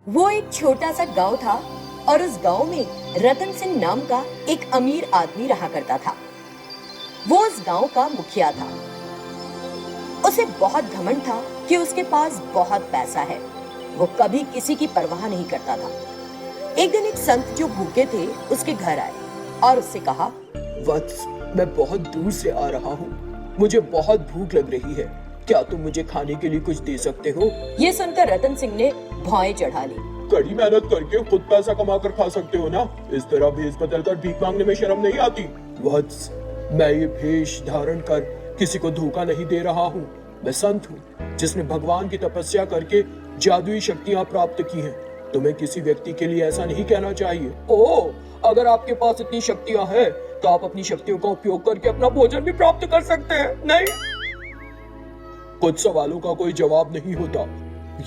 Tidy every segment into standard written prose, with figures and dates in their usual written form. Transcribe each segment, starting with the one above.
वो एक छोटा सा गांव था और उस गांव में रतन सिंह नाम का एक अमीर आदमी रहा करता था। वो उस गांव का मुखिया था। उसे बहुत घमंड था कि उसके पास बहुत पैसा है। वो कभी किसी की परवाह नहीं करता था। एक दिन एक संत जो भूखे थे उसके घर आए और उससे कहा, वत्स, मैं बहुत दूर से आ रहा हूँ। मुझे बहुत भूख लग रही है। क्या तुम मुझे खाने के लिए कुछ दे सकते हो? ये सुनकर रतन सिंह ने भौएं चढ़ा ली। कड़ी मेहनत करके खुद पैसा कमा कर खा सकते हो ना। इस तरह भेष बदल कर भीख मांगने में शर्म नहीं आती? वत्स, मैं ये भेष धारण कर किसी को धोखा नहीं दे रहा हूँ। मैं संत हूँ जिसने भगवान की तपस्या करके जादुई शक्तियाँ प्राप्त की हैं। तुम्हें किसी व्यक्ति के लिए ऐसा नहीं कहना चाहिए। ओह, अगर आपके पास इतनी शक्तियाँ हैं तो आप अपनी शक्तियों का उपयोग करके अपना भोजन भी प्राप्त कर सकते हैं, नहीं? कुछ सवालों का कोई जवाब नहीं होता।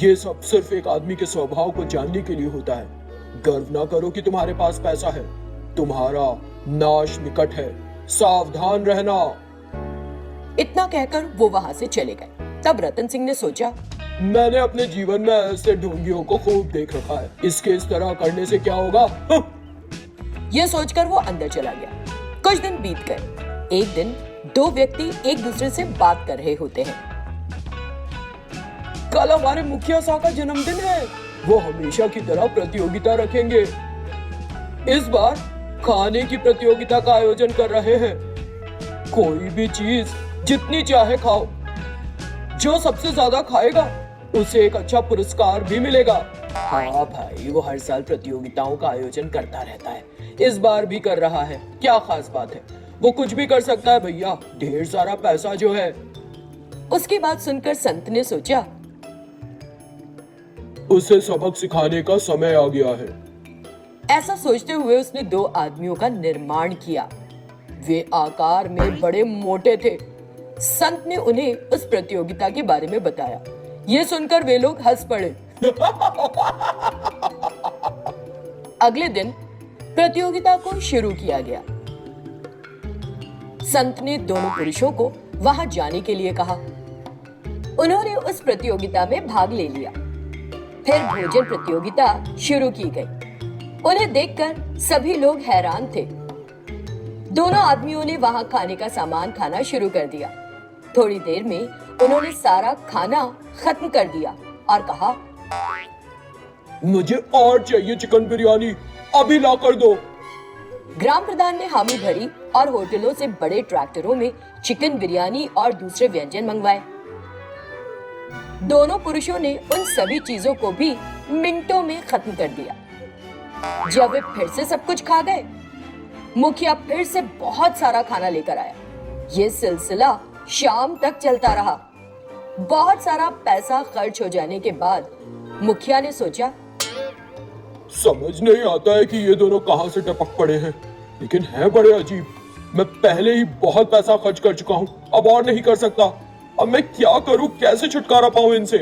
ये सब सिर्फ एक आदमी के स्वभाव को जानने के लिए होता है। गर्व ना करो कि तुम्हारे पास पैसा है। तुम्हारा नाश निकट है, सावधान रहना। इतना कहकर वो वहां से चले गए। तब रतन सिंह ने सोचा, मैंने अपने जीवन में ऐसे ढोंगियों को खूब देख रखा है। इसके इस तरह करने से क्या होगा? ये सोचकर वो अंदर चला गया। कुछ दिन बीत गए। एक दिन दो व्यक्ति एक दूसरे से बात कर रहे होते हैं। कल हमारे मुखिया साहब का जन्मदिन है। वो हमेशा की तरह प्रतियोगिता रखेंगे। इस बार खाने की प्रतियोगिता का आयोजन कर रहे हैं। कोई भी चीज जितनी चाहे खाओ। जो सबसे ज्यादा खाएगा उसे एक अच्छा पुरस्कार भी मिलेगा। हाँ भाई, वो हर साल प्रतियोगिताओं का आयोजन करता रहता है। इस बार भी कर रहा है। क्या खास बात है? वो कुछ भी कर सकता है भैया, ढेर सारा पैसा जो है। उसकी बात सुनकर संत ने सोचा, उसे सबक सिखाने का समय आ गया है। ऐसा सोचते हुए उसने दो आदमियों का निर्माण किया। वे आकार में बड़े मोटे थे। संत ने उन्हें उस प्रतियोगिता के बारे में बताया। ये सुनकर वे लोग हंस पड़े। अगले दिन प्रतियोगिता को शुरू किया गया। संत ने दोनों पुरुषों को वहां जाने के लिए कहा। उन्होंने उस प्रतियोगिता में भाग ले लिया। फिर भोजन प्रतियोगिता शुरू की गई। उन्हें देखकर सभी लोग हैरान थे। दोनों आदमियों ने वहां खाने का सामान खाना शुरू कर दिया। थोड़ी देर में उन्होंने सारा खाना खत्म कर दिया और कहा, मुझे और चाहिए चिकन बिरयानी, अभी ला कर दो। ग्राम प्रधान ने हामी भरी और होटलों से बड़े ट्रैक्टरों में चिकन बिरयानी और दूसरे व्यंजन मंगवाए। दोनों पुरुषों ने उन सभी चीजों को भी मिनटों में खत्म कर दिया। जब वे फिर से सब कुछ खा गए, मुखिया फिर से बहुत सारा खाना लेकर आया। ये सिलसिला शाम तक चलता रहा। बहुत सारा पैसा खर्च हो जाने के बाद मुखिया ने सोचा, समझ नहीं आता है कि ये दोनों कहां से टपक पड़े हैं, लेकिन है बड़े अजीब। मैं पहले ही बहुत पैसा खर्च कर चुका हूँ, अब और नहीं कर सकता। अब मैं क्या करूँ, कैसे छुटकारा पाऊँ इनसे?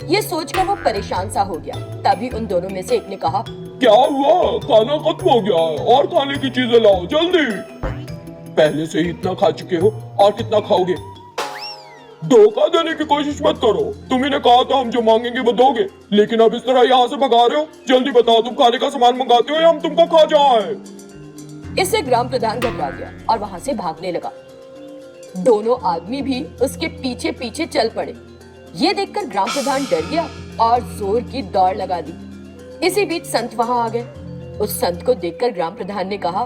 ये सोचकर वो परेशान सा हो गया। तभी उन दोनों में से एक ने कहा, क्या हुआ? खाना खत्म हो गया है, और खाने की चीजें लाओ जल्दी। पहले से ही इतना खा चुके हो, और कितना खाओगे? धोखा देने की कोशिश मत करो। तुम्ही ने कहा था हम जो मांगेंगे वो दोगे, लेकिन अब इस तरह यहाँ से भगा रहे हो। जल्दी बताओ, तुम खाने का सामान मंगाते हो या हम तुमको खा जाएं? इससे ग्राम प्रधान घबरा गया और वहां से भागने लगा। दोनों आदमी भी उसके पीछे पीछे चल पड़े। ये देखकर ग्राम प्रधान डर गया और जोर की दौड़ लगा दी। इसी बीच संत वहां आ गए। उस संत को देखकर ग्राम प्रधान ने कहा,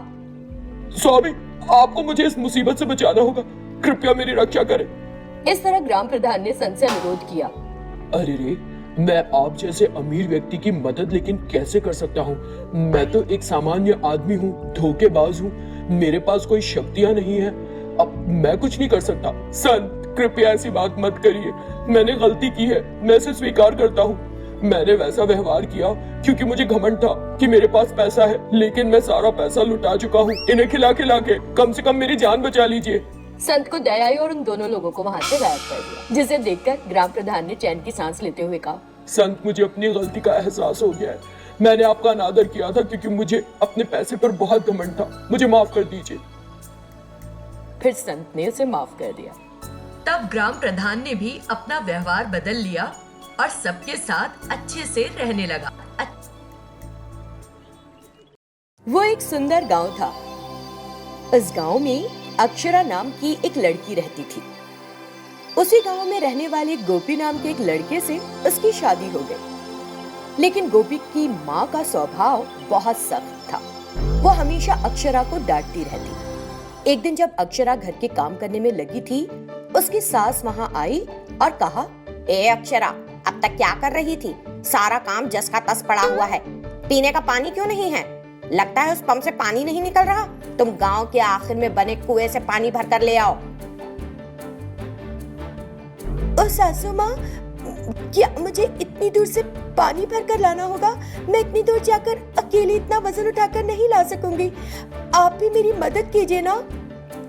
स्वामी, आपको मुझे इस मुसीबत से बचाना होगा। कृपया मेरी रक्षा करें। इस तरह ग्राम प्रधान ने संत से अनुरोध किया। अरे रे, मैं आप जैसे अमीर व्यक्ति की मदद लेकिन कैसे कर सकता हूँ? मैं तो एक सामान्य आदमी हूँ, धोखेबाज हूँ। मेरे पास कोई शक्तियाँ नहीं है। अब मैं कुछ नहीं कर सकता। संत, कृपया ऐसी बात मत करिए। मैंने गलती की है, मैं इसे स्वीकार करता हूँ। मैंने वैसा व्यवहार किया क्योंकि मुझे घमंड था कि मेरे पास पैसा है, लेकिन मैं सारा पैसा लुटा चुका हूँ। इन्हें खिला खिला के कम से कम मेरी जान बचा लीजिए। संत को दया आई और उन दोनों लोगों को वहां से गायब कर दिया, जिसे देखकर ग्राम प्रधान ने चैन की सांस लेते हुए कहा, संत, मुझे अपनी गलती का एहसास हो गया है। मैंने आपका अनादर किया था क्योंकि मुझे अपने पैसे पर बहुत घमंड था। मुझे माफ कर दीजिए। फिर संत ने उसे माफ कर दिया। तब ग्राम प्रधान ने भी अपना व्यवहार बदल लिया और सबके साथ अच्छे से रहने लगा। वो एक सुंदर गांव था। उस गांव में अक्षरा नाम की एक लड़की रहती थी। उसी गांव में रहने वाले गोपी नाम के एक लड़के से उसकी शादी हो गई। लेकिन गोपी की माँ का स्वभाव बहुत सख्त था। वो हमेशा अक्षरा को डांटती रहती। एक दिन जब अक्षरा घर के काम करने में लगी थी, उसकी सास वहाँ आई और कहा, ए अक्षरा, अब तक क्या कर रही थी? सारा काम जस का तस पड़ा हुआ है। पीने का पानी क्यों नहीं है? लगता है उस पंप से पानी नहीं निकल रहा। तुम गांव के आखिर में बने कुएं से पानी भर कर ले आओ। ओ सासू माँ, क्या मुझे इतनी दूर से पानी भर कर लाना होगा? मैं इतनी दूर जाकर अकेले इतना वजन उठाकर नहीं ला सकूंगी। आप भी मेरी मदद कीजिए ना।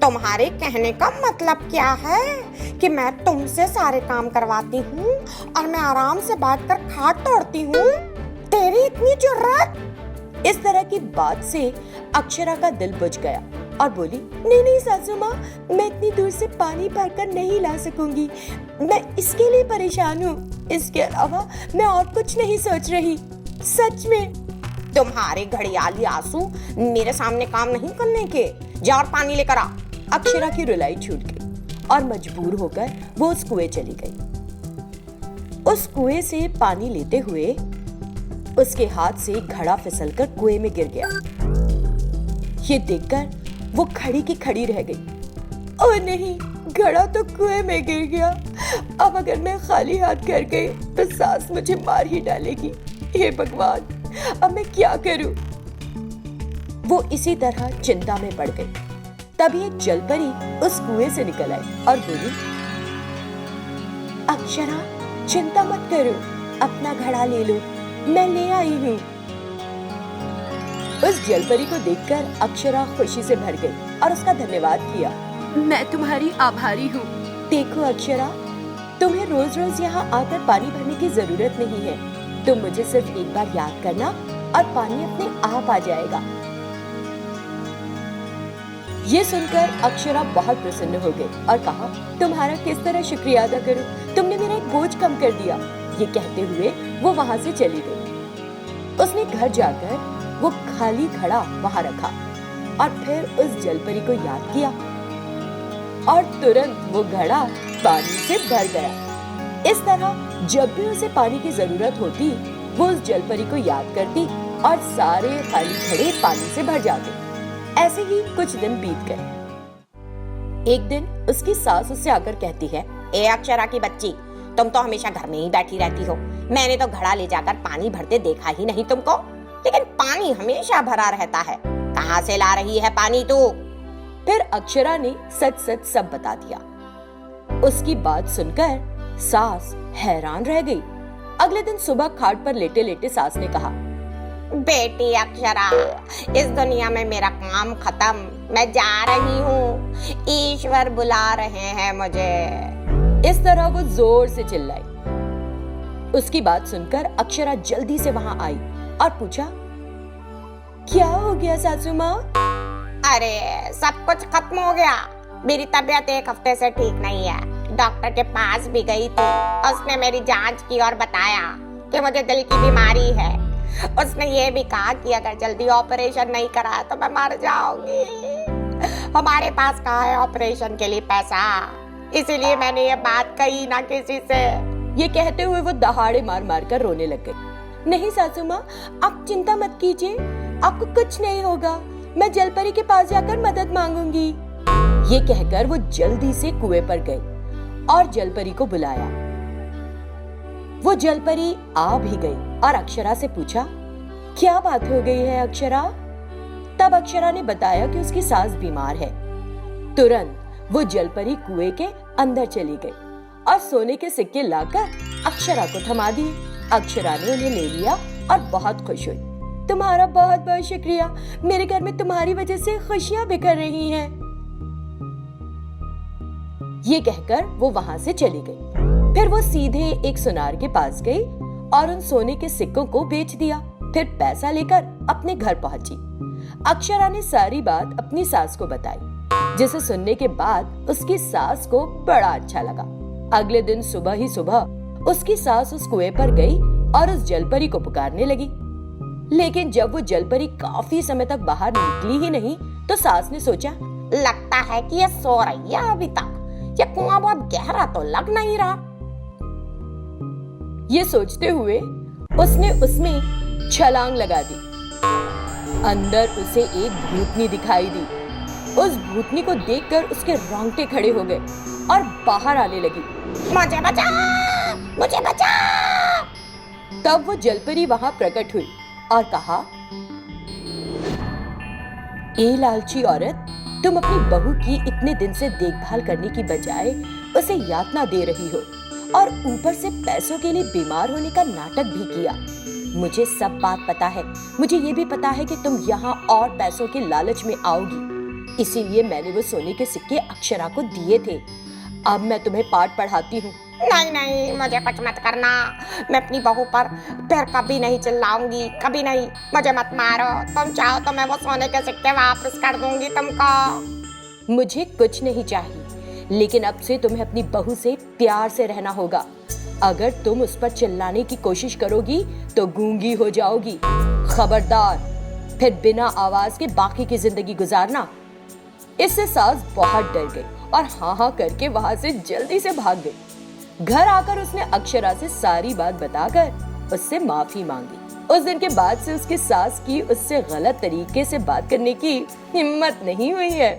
तुम्हारे कहने का मतलब क्या है कि मैं तुमसे सारे काम करवाती हूँ और मैं आराम से बैठकर खाट तोड़ती हूँ? तेरी इतनी जुर्रत! इस तरह की बात से अक्षरा का दिल बुझ गया और बोली, नहीं नहीं सासू माँ, मैं इतनी दूर से पानी भरकर नहीं ला सकूंगी। मैं इसके लिए परेशान हूँ। इसके अलावा मैं और कुछ नहीं सोच रही। सच में। तुम्हारे घड़ियाली आंसू मेरे सामने काम नहीं करने के। जा और पानी लेकर आ। अक्षरा की रुलाई छूट गई और मजबूर होकर वो उस कुएं चली गई। उस कुएं से पानी लेते हुए उसके हाथ से घड़ा फिसलकर कुएं में गिर गया। ये देखकर वो खड़ी की खड़ी रह गई। ओह नहीं, घड़ा तो कुएं में गिर गया। अब अगर मैं खाली हाथ घर गई तो सास मुझे मार ही डालेगी। हे भगवान, अब मैं क्या करूं? वो इसी तरह चिंता में पड़ गई। तभी एक जलपरी उस कुएं से निकल आई और बोली, अक्षरा, चिंता मत करो, अपना घड़ा ले लो, मैं ले आई हूँ। उस जलपरी को देखकर अक्षरा खुशी से भर गई और उसका धन्यवाद किया। मैं तुम्हारी आभारी हूँ। देखो अक्षरा, तुम्हें रोज रोज यहाँ आकर पानी भरने की जरूरत नहीं है। तुम मुझे सिर्फ एक बार याद करना और पानी अपने आप आ जाएगा। ये सुनकर अक्षरा बहुत प्रसन्न हो गई और कहा, तुम्हारा किस तरह शुक्रिया अदा करूं? तुमने मेरा एक बोझ कम कर दिया। ये कहते हुए वो वहाँ से चली गई। उसने घर जाकर वो खाली घड़ा वहाँ रखा और फिर उस जलपरी को याद किया और तुरंत वो घड़ा पानी से भर गया। इस तरह जब भी उसे पानी की जरूरत होती, वो उस जलपरी को याद करती और सारे खाली घड़े पानी से भर जाते। ऐसे ही कुछ दिन बीत गए। एक दिन उसकी सास उससे आकर कहती है, ए अक्षरा की बच्ची, तुम तो हमेशा घर में ही बैठी रहती हो। मैंने तो घड़ा ले जाकर पानी भरते देखा ही नहीं तुमको, लेकिन पानी हमेशा भरा रहता है। कहाँ से ला रही है पानी तू? फिर अक्षरा ने सच सच सब बता दिया। उसकी बात सुनकर सास हैरान रह गई। अगले दिन सुबह खाट पर लेटे लेटे सास ने कहा, बेटी अक्षरा, इस दुनिया में मेरा काम खत्म, मैं जा रही हूँ, ईश्वर बुला रहे हैं मुझे। इस तरह वो जोर से चिल्लाई। उसकी बात सुनकर अक्षरा जल्दी से वहाँ आई और पूछा, क्या हो गया सासू माँ? अरे सब कुछ खत्म हो गया। मेरी तबीयत एक हफ्ते से ठीक नहीं है। डॉक्टर के पास भी गई थी। उसने मेरी जांच की और बताया कि मुझे दिल की बीमारी है। उसने ये भी कहा कि अगर जल्दी ऑपरेशन नहीं कराया तो मैं मर जाऊंगी। हमारे पास कहाँ है ऑपरेशन के लिए पैसा, इसीलिए मैंने ये बात कही ना किसी से। ये कहते हुए वो दहाड़े मार मार कर रोने लग गई। नहीं सासू माँ, आप चिंता मत कीजिए, आपको कुछ नहीं होगा। मैं जलपरी के पास जाकर मदद मांगूंगी। ये कहकर वो जल्दी से कुएं पर गई और जलपरी को बुलाया। वो जलपरी आ भी गई और अक्षरा से पूछा, क्या बात हो गई है अक्षरा? तब अक्षरा ने बताया कि उसकी सास बीमार है। तुरंत वो जलपरी कुएं के अंदर चली गई और सोने के सिक्के लाकर अक्षरा को थमा दिए। अक्षरा ने उन्हें ले लिया और बहुत खुश हुई। तुम्हारा बहुत बहुत शुक्रिया, मेरे घर में तुम्हारी वजह से खुशियां बिखर रही हैं। ये कहकर वो वहां से चली गई। फिर वो सीधे एक सुनार के पास गई और उन सोने के सिक्कों को बेच दिया। फिर पैसा लेकर अपने घर पहुंची। अक्षरा ने सारी बात अपनी सास को बताई, जिसे सुनने के बाद उसकी सास को बड़ा अच्छा लगा। अगले दिन सुबह ही सुबह उसकी सास उस कुएं पर गई और उस जलपरी को पुकारने लगी। लेकिन जब वो जलपरी काफी समय तक बाहर निकली ही नहीं, तो सास ने सोचा, लगता है कि ये सो रही है अभी तक। ये कुआं बहुत गहरा तो लग नहीं रहा। ये सोचते हुए उसने उसमें छलांग लगा दी। अंदर उसे एक भूतनी दिखाई दी। उस भूतनी को देखकर उसके रोंगटे खड़े हो गए और बाहर आने लगी। मुझे बचा, मुझे बचा। तब वो जलपरी वहां प्रकट हुई और कहा, ए लालची औरत, तुम अपनी बहू की इतने दिन से देखभाल करने की बजाय उसे यातना दे रही हो और ऊपर से पैसों के लिए बीमार होने का नाटक भी किया। मुझे सब बात पता है। मुझे ये भी पता है कि तुम यहाँ और पैसों के लालच में आओगी, इसीलिए मैंने वो सोने के सिक्के अक्षरा को दिए थे। अब मैं तुम्हें पाठ पढ़ाती हूँ। नहीं नहीं, मुझे कुछ मत करना। मैं अपनी बहू पर फिर कभी नहीं चिल्लाऊंगी, कभी नहीं। मुझे मत मारो। तुम चाहो तो मैं वो सोने के सिक्के वापस कर दूंगी तुमको। मुझे कुछ नहीं चाहिए, लेकिन अब से तुम्हें अपनी बहू से प्यार से रहना होगा। अगर तुम उस पर चिल्लाने की कोशिश करोगी तो गूंगी हो जाओगी। खबरदार, फिर बिना आवाज के बाकी की जिंदगी गुजारना। इससे सास बहुत डर गई और हाँ हाँ करके वहां से जल्दी से भाग गई। घर आकर उसने अक्षरा से सारी बात बताकर उससे माफी मांगी। उस दिन के बाद से उसकी सास की उससे गलत तरीके से बात करने की हिम्मत नहीं हुई है।